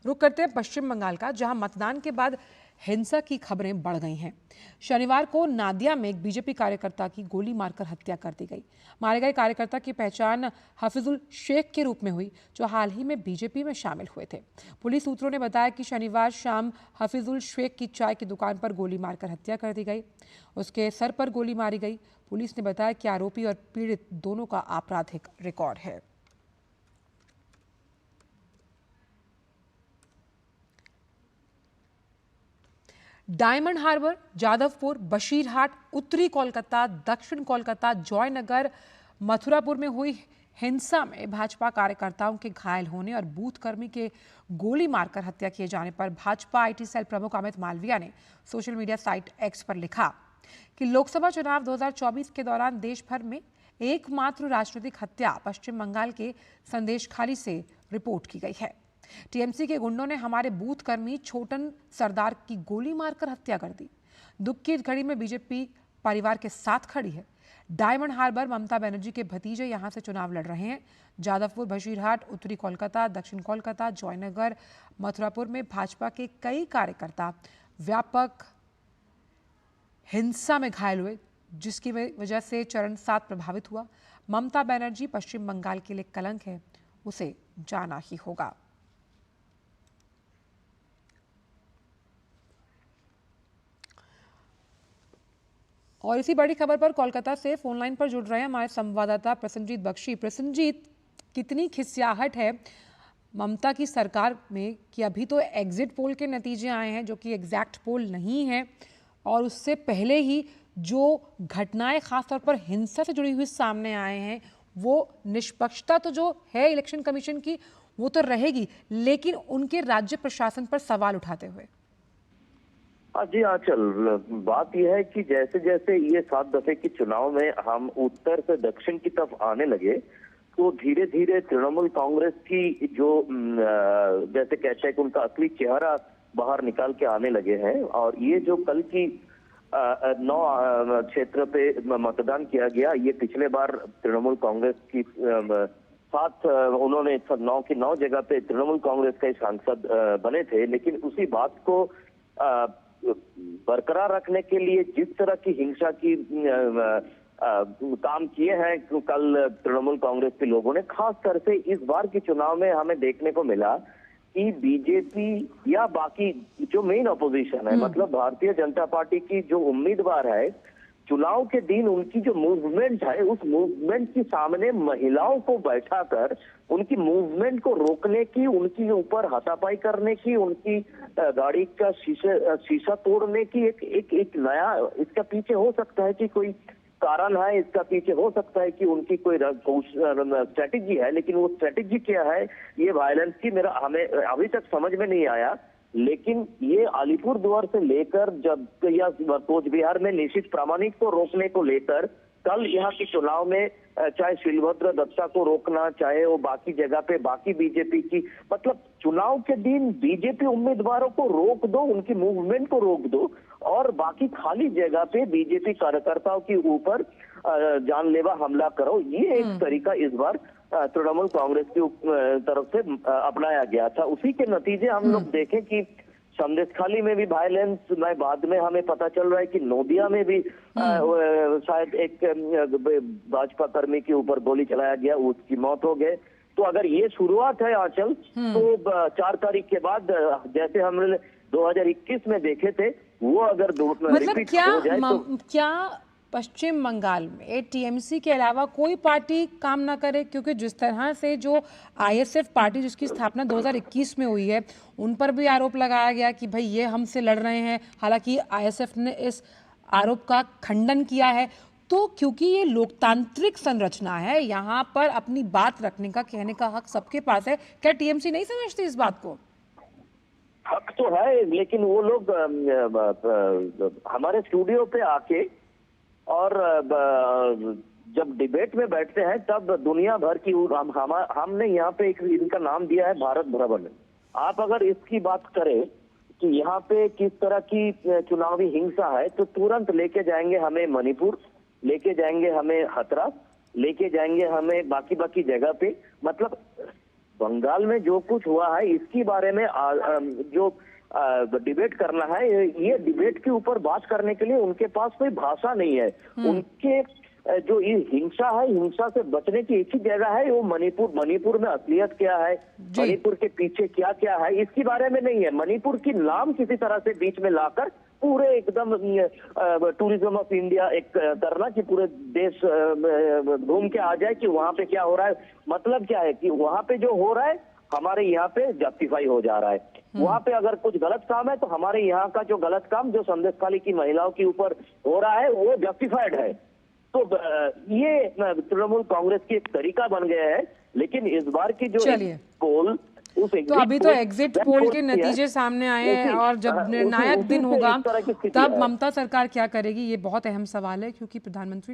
रुक करते हैं पश्चिम बंगाल का, जहां मतदान के बाद हिंसा की खबरें बढ़ गई हैं। शनिवार को नादिया में एक बीजेपी कार्यकर्ता की गोली मारकर हत्या कर दी गई। मारे गए कार्यकर्ता की पहचान हफीजुल शेख के रूप में हुई, जो हाल ही में बीजेपी में शामिल हुए थे। पुलिस सूत्रों ने बताया कि शनिवार शाम हफीजुल शेख की चाय की दुकान पर गोली मारकर हत्या कर दी गई। उसके सर पर गोली मारी गई। पुलिस ने बताया कि आरोपी और पीड़ित दोनों का आपराधिक रिकॉर्ड है। डायमंड हार्बर, जादवपुर, बशीरहाट, उत्तरी कोलकाता, दक्षिण कोलकाता, जयनगर, मथुरापुर में हुई हिंसा में भाजपा कार्यकर्ताओं के घायल होने और बूथ कर्मी के गोली मारकर हत्या किए जाने पर भाजपा आईटी सेल प्रमुख अमित मालविया ने सोशल मीडिया साइट एक्स पर लिखा कि लोकसभा चुनाव 2024 के दौरान देश भर में एकमात्र राजनीतिक हत्या पश्चिम बंगाल के संदेशखाली से रिपोर्ट की गई है। टीएमसी के गुंडों ने हमारे बूथ कर्मी छोटन सरदार की गोली मारकर हत्या कर दी। दुख की इस घड़ी में बीजेपी परिवार के साथ खड़ी है। डायमंड हार्बर, ममता बनर्जी के भतीजे यहां से चुनाव लड़ रहे हैं। जादवपुर, बशीरहाट, उत्तरी कोलकाता, दक्षिण कोलकाता, जयनगर, मथुरापुर में भाजपा के कई कार्यकर्ता व्यापक हिंसा में घायल हुए, जिसकी वजह से चरण 7 प्रभावित हुआ। ममता बनर्जी पश्चिम बंगाल के लिए कलंक है, उसे जाना ही होगा। और इसी बड़ी खबर पर कोलकाता से फोन लाइन पर जुड़ रहे हैं हमारे संवाददाता प्रसन्नजीत बख्शी। प्रसन्नजीत, कितनी खिसियाहट है ममता की सरकार में कि अभी तो एग्जिट पोल के नतीजे आए हैं, जो कि एग्जैक्ट पोल नहीं है, और उससे पहले ही जो घटनाएं खासतौर पर हिंसा से जुड़ी हुई सामने आए हैं, वो निष्पक्षता तो जो है इलेक्शन कमीशन की वो तो रहेगी, लेकिन उनके राज्य प्रशासन पर सवाल उठाते हुए। जी आंचल, बात यह है कि जैसे जैसे ये 7 दफे के चुनाव में हम उत्तर से दक्षिण की तरफ आने लगे, तो धीरे धीरे तृणमूल कांग्रेस की जो जैसे कहते हैं कि उनका असली चेहरा बाहर निकाल के आने लगे हैं। और ये जो कल की 9 क्षेत्र पे मतदान किया गया, ये पिछले बार तृणमूल कांग्रेस की साथ उन्होंने 9 की 9 जगह पे तृणमूल कांग्रेस का सांसद बने थे। लेकिन उसी बात को बरकरार रखने के लिए जिस तरह की हिंसा की काम किए हैं कल तृणमूल कांग्रेस के लोगों ने, खास कर से इस बार के चुनाव में हमें देखने को मिला कि बीजेपी या बाकी जो मेन अपोजिशन है, मतलब भारतीय जनता पार्टी की जो उम्मीदवार है, चुनाव के दिन उनकी जो मूवमेंट है, उस मूवमेंट के सामने महिलाओं को बैठाकर उनकी मूवमेंट को रोकने की, उनके ऊपर हाथापाई करने की, उनकी गाड़ी का शीशा तोड़ने की एक नया, इसका पीछे हो सकता है कि कोई कारण है, इसका पीछे हो सकता है कि उनकी कोई स्ट्रेटेजी है, लेकिन वो स्ट्रेटेजी क्या है, ये वायलेंस की हमें अभी तक समझ में नहीं आया। लेकिन ये अलीपुरद्वार से लेकर जब या कोच बिहार में निशित प्रामाणिक को रोकने को लेकर कल यहाँ के चुनाव में चाहे शिलभद्र दत्ता को रोकना, चाहे वो बाकी जगह पे बाकी बीजेपी की, मतलब चुनाव के दिन बीजेपी उम्मीदवारों को रोक दो, उनकी मूवमेंट को रोक दो, और बाकी खाली जगह पे बीजेपी कार्यकर्ताओं के ऊपर जानलेवा हमला करो। ये एक तरीका इस बार तृणमूल कांग्रेस की तरफ से अपनाया गया था। उसी के नतीजे हम लोग देखें कि संदेशखाली में भी वायलेंस, में बाद में हमें पता चल रहा है कि नोदिया में भी शायद एक भाजपा कर्मी के ऊपर गोली चलाया गया, उसकी मौत हो गई। तो अगर ये शुरुआत है आंचल, तो 4 तारीख के बाद जैसे हमने 2021 में देखे थे, वो अगर मतलब रिपीट हो जाए तो क्या पश्चिम बंगाल में टीएमसी के अलावा कोई पार्टी काम ना करे? क्योंकि जिस तरह से जो आईएसएफ पार्टी जिसकी स्थापना 2021 में हुई है, उन पर भी आरोप लगाया गया कि भाई ये हमसे लड़ रहे हैं। हालांकि आईएसएफ ने इस आरोप का खंडन किया है। तो क्योंकि ये लोकतांत्रिक संरचना है, यहाँ पर अपनी बात रखने का, कहने का हक सबके पास है। क्या टीएमसी नहीं समझती इस बात को? हक तो है, लेकिन वो लोग हमारे स्टूडियो पे आके और जब डिबेट में बैठते हैं तब दुनिया भर की हमने यहाँ पे एक इनका नाम दिया है भारत भ्रमण। आप अगर इसकी बात करें कि यहाँ पे किस तरह की चुनावी हिंसा है, तो तुरंत लेके जाएंगे हमें मणिपुर, लेके जाएंगे हमें हथरास, लेके जाएंगे हमें बाकी जगह पे। मतलब बंगाल में जो कुछ हुआ है इसके बारे में जो डिबेट करना है, ये डिबेट के ऊपर बात करने के लिए उनके पास कोई भाषा नहीं है। उनके जो ये हिंसा है, हिंसा से बचने की एक ही जगह है, वो मणिपुर में असलियत क्या है, मणिपुर के पीछे क्या क्या है, इसके बारे में नहीं है। मणिपुर की नाम किसी तरह से बीच में लाकर पूरे एकदम टूरिज्म ऑफ इंडिया एक करना कि पूरे देश घूम के आ जाए कि वहां पे क्या हो रहा है। मतलब क्या है कि वहां पे जो हो रहा है हमारे यहाँ पे जस्टिफाई हो जा रहा है, वहां पे अगर कुछ गलत काम है तो हमारे यहाँ का जो गलत काम जो संदेशखाली की महिलाओं के ऊपर हो रहा है वो जस्टिफाइड है। तो ये तृणमूल कांग्रेस की एक तरीका बन गया है। लेकिन इस बार की जो पोल, तो अभी तो एग्जिट पोल के नतीजे सामने आए हैं और जब निर्णायक दिन होगा तब ममता सरकार क्या करेगी, ये बहुत अहम सवाल है, क्योंकि प्रधानमंत्री